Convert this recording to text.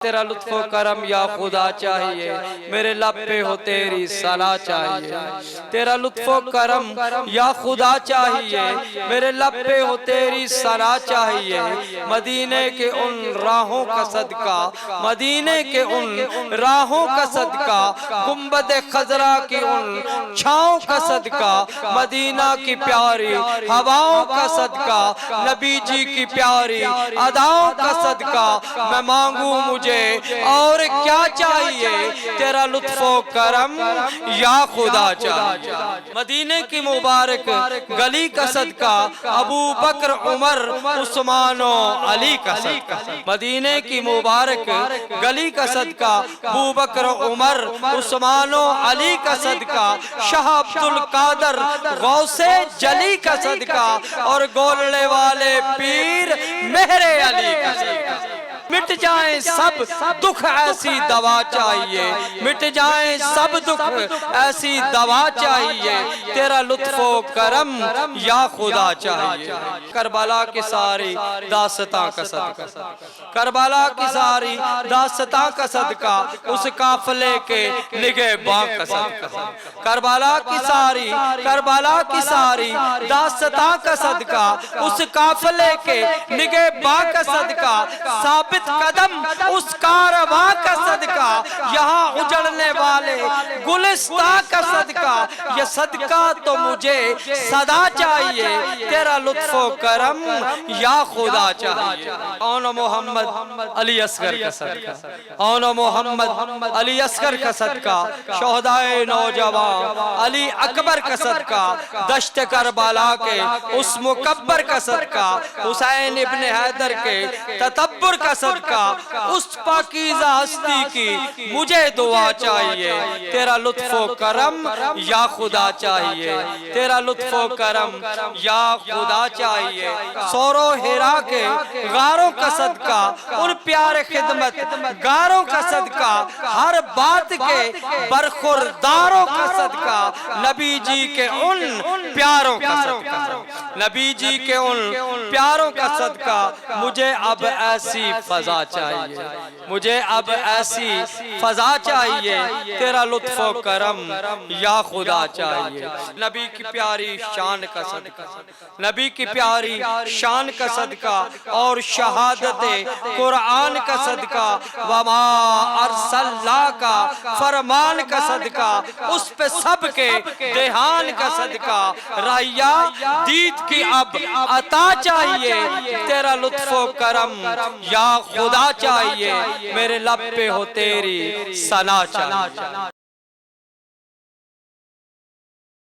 तेरा लुत्फ़ो करम या खुदा चाहिए, मेरे लब पे हो तेरी सलाह चाहिए। तेरा लुत्फ़ो करम या खुदा चाहिए, मेरे लब पे हो तेरी सलाह चाहिए। मदीने के उन राहों का सदका, मदीने के उन राहों का सदका, गुंबद खजरा की उन छाँव का सदका, मदीना की प्यारी हवाओं का सदका, नबी जी की प्यारी अदाओं का सदका, मैं मांगू मुझे और क्या चाहिए। तेरा लुत्फ़ो करम या खुदा चाहिए। मदीने की मुबारक गली का सदका, अबू बकर उमर उस्मानो अली का सदका। मदीने की मुबारक गली का सदका, अबू बकर उमर उस्मानो अली का सदका, शाह अब्दुल कादर गौसे जली का सदका और गोलने वाले पीर मेहरे अली का सदका। मिट जाए सब दुख ऐसी दवा चाहिए, मिट जाए सब दुख ऐसी दवा चाहिए। तेरा लुत्फ़ो करम या खुदा चाहिए। करबला की सारी दास्तां का सदका, करबला की सारी दास्तां का सदका, उस काफिले के निगहबां का सदका। करबला की सारी दास्तां का सदका, उस काफिले के निगहबां का सदका, साबित कदम उस कारवां का सदका, यहाँ उजड़ने वाले गुलिस्तां का सदका। ये सदका तो मुझे सदा चाहिए। तेरा लुत्फ़ो करम या खुदा चाहिए। औन मोहम्मद अली असगर का सदका, औन मोहम्मद अली असगर का सदका, शोहदाए नौजवान अली अकबर का सदका, दश्त करबला के उस मुकब्बर का सदका, हुसैन इब्ने हैदर के ततब्बुर का सदका, उस पाकीज़ा हस्ती की मुझे दुआ चाहिए। तेरा लुत्फ़ो करम या खुदा चाहिए। तेरा लुत्फ़ो करम या खुदा चाहिए। सोरो हिरा के गारों का सदका, उन प्यारे खिदमत गारों का सदका, हर बात के बरखुरदारों का सदका, नबी जी के उन प्यारों का सदका, नबी जी के उन प्यारों का सदका। मुझे अब ऐसी फजा चाहिए, मुझे अब ऐसी फजा चाहिए। तेरा लुत्फ़ो करम या खुदा चाहिए। नबी की प्यारी शान का सदका, नबी की प्यारी शान का सदका और शहादत कुरान का सदका, वमा अरसलना का फरमान का सदका, उस पे सबके देहान का सदका। राया दीद की अब अता चाहिए। तेरा लुत्फ़ो करम या खुदा चाहिए, मेरे लब पे हो तेरी सना चाहिए।